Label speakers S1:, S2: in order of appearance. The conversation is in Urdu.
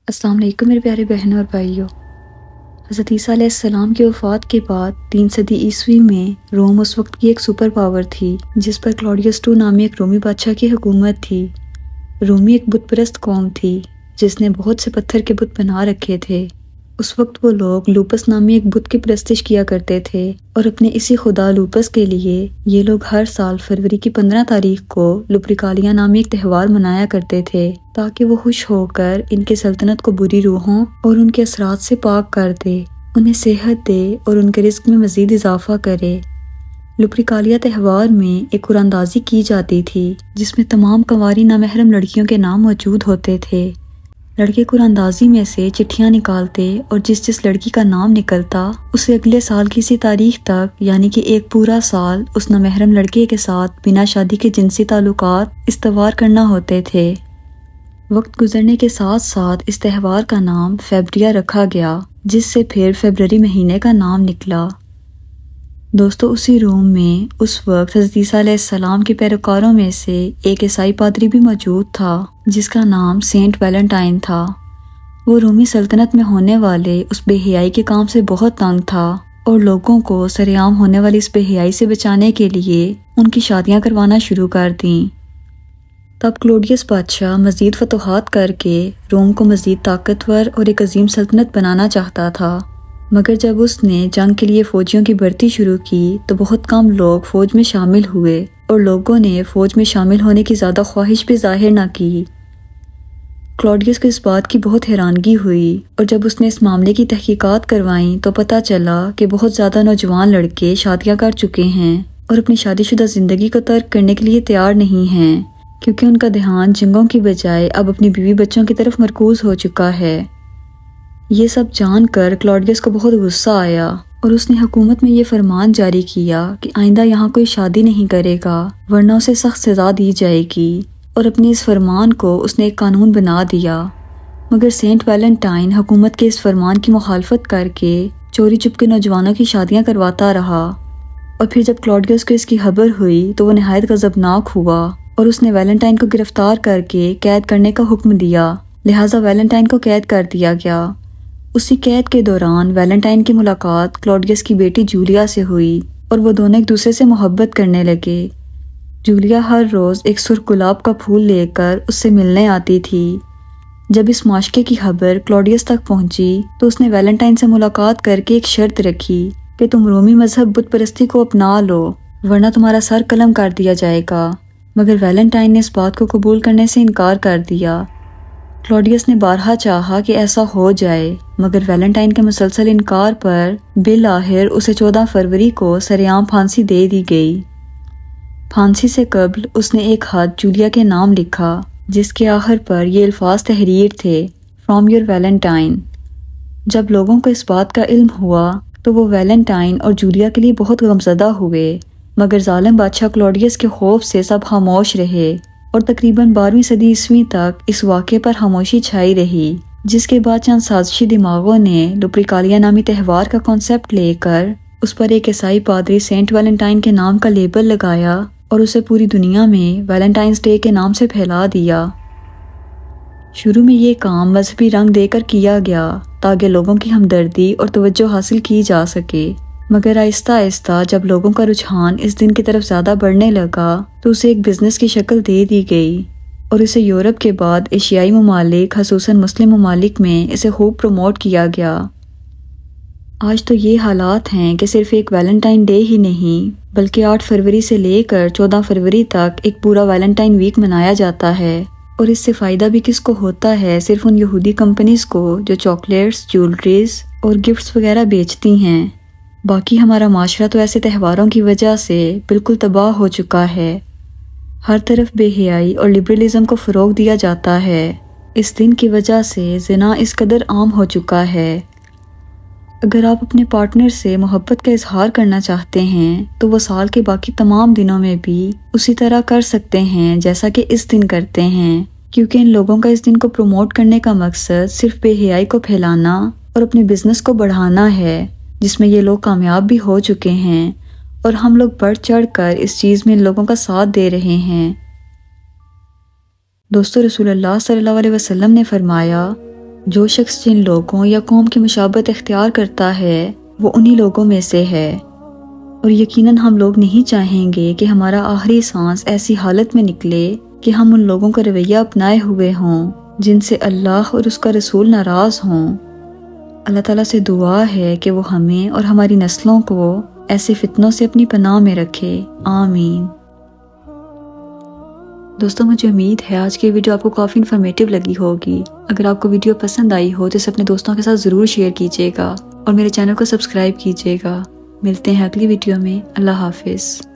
S1: السلام علیکم میرے پیارے بہنوں اور بھائیوں۔ حضرت عیسیٰ علیہ السلام کی وفات کے بعد 3 صدی عیسوی میں روم اس وقت کی ایک سپر پاور تھی جس پر کلاڈیس II نامی ایک رومی بادشاہ کی حکومت تھی۔ رومی ایک بت پرست قوم تھی جس نے بہت سے پتھر کے بت بنا رکھے تھے۔ اس وقت وہ لوگ لوپس نامی ایک بت کی پرستش کیا کرتے تھے اور اپنے اسی خدا لوپس کے لیے یہ لوگ ہر سال فروری کی 15 تاریخ کو لوپریکالیا نامی ایک تہوار منایا کرتے تھے تاکہ وہ خوش ہو کر ان کی سلطنت کو بری روحوں اور ان کے اثرات سے پاک کر دے، انہیں صحت دے اور ان کے رزق میں مزید اضافہ کرے۔ لوپریکالیا تہوار میں ایک قرآن اندازی کی جاتی تھی جس میں تمام کنواری نامحرم لڑکیوں کے نام موجود ہوتے تھے۔ لڑکے قرآن اندازی میں سے چٹھیاں نکالتے اور جس لڑکی کا نام نکلتا اسے اگلے سال کی اسی تاریخ تک یعنی کہ ایک پورا سال اس نامحرم لڑکے کے ساتھ بنا شادی کے جنسی تعلقات استوار کرنا ہوتے تھے۔ وقت گزرنے کے ساتھ ساتھ اس تہوار کا نام فیبریا رکھا گیا جس سے پھر فیبرری مہینے کا نام نکلا۔ دوستو، اسی روم میں اس وقت حضرت عیسیٰ علیہ السلام کے پیروکاروں میں سے ایک عیسائی پادری بھی موجود تھا جس کا نام سینٹ ویلنٹائن تھا۔ وہ رومی سلطنت میں ہونے والے اس بے حیائی کے کام سے بہت تنگ تھا اور لوگوں کو سرعام ہونے والی اس بے حیائی سے بچانے کے لیے ان کی شادیاں کروانا شروع کر دیں۔ تب کلوڈیس بادشاہ مزید فتوحات کر کے روم کو مزید طاقتور اور ایک عظیم سلطنت بنانا چاہتا تھا، مگر جب اس نے جنگ کے لیے فوجیوں کی بھرتی شروع کی تو بہت کم لوگ فوج میں شامل ہوئے اور لوگوں نے فوج میں شامل ہونے کی زیادہ خواہش بھی ظاہر نہ کی۔ کلاڈیس کو اس بات کی بہت حیرانگی ہوئی اور جب اس نے اس معاملے کی تحقیقات کروائیں تو پتہ چلا کہ بہت زیادہ نوجوان لڑکے شادیاں کر چکے ہیں اور اپنی شادی شدہ زندگی کو ترک کرنے کے لیے تیار نہیں ہیں کیونکہ ان کا دھیان جنگوں کی بجائے اب اپنی بیوی بچوں کی طرف مرکوز ہو چکا ہے۔ یہ سب جان کر کلاڈیس کو بہت غصہ آیا اور اس نے حکومت میں یہ فرمان جاری کیا کہ آئندہ یہاں کوئی شادی نہیں کرے گا ورنہ اسے سخت سزا دی جائے گی، اور اپنے اس فرمان کو اس نے ایک قانون بنا دیا۔ مگر سینٹ ویلنٹائن حکومت کے اس فرمان کی مخالفت کر کے چوری چپ کے نوجوانوں کی شادیاں کرواتا رہا، اور پھر جب کلاڈیس کو اس کی خبر ہوئی تو وہ نہایت غضبناک ہوا اور اس نے ویلنٹائن کو گرفتار کر کے قید کرنے کا حکم دیا، لہٰذا ویلنٹائن کو قید کر دیا گیا۔ اسی قید کے دوران ویلنٹائن کی ملاقات کلاڈیس کی بیٹی جولیا سے ہوئی اور وہ دونوں ایک دوسرے سے محبت کرنے لگے۔ جولیا ہر روز ایک سرخ گلاب کا پھول لے کر اس سے ملنے آتی تھی۔ جب اس معاشقے کی خبر کلاڈیس تک پہنچی تو اس نے ویلنٹائن سے ملاقات کر کے ایک شرط رکھی کہ تم رومی مذہب بت پرستی کو اپنا لو ورنہ تمہارا سر قلم کر دیا جائے گا، مگر ویلنٹائن نے اس بات کو قبول کرنے سے انکار کر دیا۔ کلاڈیس نے بارہا چاہا کہ ایسا ہو جائے، مگر ویلنٹائن کے مسلسل انکار پر بالآخر اسے 14 فروری کو سرعام پھانسی دے دی گئی۔ پھانسی سے قبل اس نے ایک خط جولیا کے نام لکھا جس کے آخر پر یہ الفاظ تحریر تھے، فرام یور ویلنٹائن۔ جب لوگوں کو اس بات کا علم ہوا تو وہ ویلنٹائن اور جولیا کے لیے بہت غمزدہ ہوئے، مگر ظالم بادشاہ کلاڈیس کے خوف سے سب خاموش رہے اور تقریباً 12ویں صدی عیسوی تک اس واقعے پر خاموشی چھائی رہی، جس کے بعد چند سازشی دماغوں نے لوپریکالیا نامی تہوار کا کانسیپٹ لے کر اس پر ایک عیسائی پادری سینٹ ویلنٹائن کے نام کا لیبل لگایا اور اسے پوری دنیا میں ویلنٹائنز ڈے کے نام سے پھیلا دیا۔ شروع میں یہ کام مذہبی رنگ دے کر کیا گیا تاکہ لوگوں کی ہمدردی اور توجہ حاصل کی جا سکے، مگر آہستہ آہستہ جب لوگوں کا رجحان اس دن کی طرف زیادہ بڑھنے لگا تو اسے ایک بزنس کی شکل دے دی گئی اور اسے یورپ کے بعد ایشیائی ممالک خصوصاً مسلم ممالک میں اسے خوب پروموٹ کیا گیا۔ آج تو یہ حالات ہیں کہ صرف ایک ویلنٹائن ڈے ہی نہیں بلکہ 8 فروری سے لے کر 14 فروری تک ایک پورا ویلنٹائن ویک منایا جاتا ہے، اور اس سے فائدہ بھی کس کو ہوتا ہے؟ صرف ان یہودی کمپنیز کو جو چاکلیٹس، جیولریز اور گفٹس وغیرہ بیچتی ہیں۔ باقی ہمارا معاشرہ تو ایسے تہواروں کی وجہ سے بالکل تباہ ہو چکا ہے۔ ہر طرف بے حیائی اور لبرلزم کو فروغ دیا جاتا ہے۔ اس دن کی وجہ سے زنا اس قدر عام ہو چکا ہے۔ اگر آپ اپنے پارٹنر سے محبت کا اظہار کرنا چاہتے ہیں تو وہ سال کے باقی تمام دنوں میں بھی اسی طرح کر سکتے ہیں جیسا کہ اس دن کرتے ہیں، کیونکہ ان لوگوں کا اس دن کو پروموٹ کرنے کا مقصد صرف بے حیائی کو پھیلانا اور اپنے بزنس کو بڑھانا ہے، جس میں یہ لوگ کامیاب بھی ہو چکے ہیں، اور ہم لوگ بڑھ چڑھ کر اس چیز میں ان لوگوں کا ساتھ دے رہے ہیں۔ دوستو، رسول اللہ صلی اللہ علیہ وسلم نے فرمایا، جو شخص جن لوگوں یا قوم کی مشابہت اختیار کرتا ہے وہ انہی لوگوں میں سے ہے، اور یقیناً ہم لوگ نہیں چاہیں گے کہ ہمارا آخری سانس ایسی حالت میں نکلے کہ ہم ان لوگوں کا رویہ اپنائے ہوئے ہوں جن سے اللہ اور اس کا رسول ناراض ہوں۔ اللہ تعالیٰ سے دعا ہے کہ وہ ہمیں اور ہماری نسلوں کو ایسے فتنوں سے اپنی پناہ میں رکھے، آمین۔ دوستوں مجھے امید ہے آج کی ویڈیو آپ کو کافی انفارمیٹیو لگی ہوگی۔ اگر آپ کو ویڈیو پسند آئی ہو تو اسے اپنے دوستوں کے ساتھ ضرور شیئر کیجیے گا اور میرے چینل کو سبسکرائب کیجیے گا۔ ملتے ہیں اگلی ویڈیو میں، اللہ حافظ۔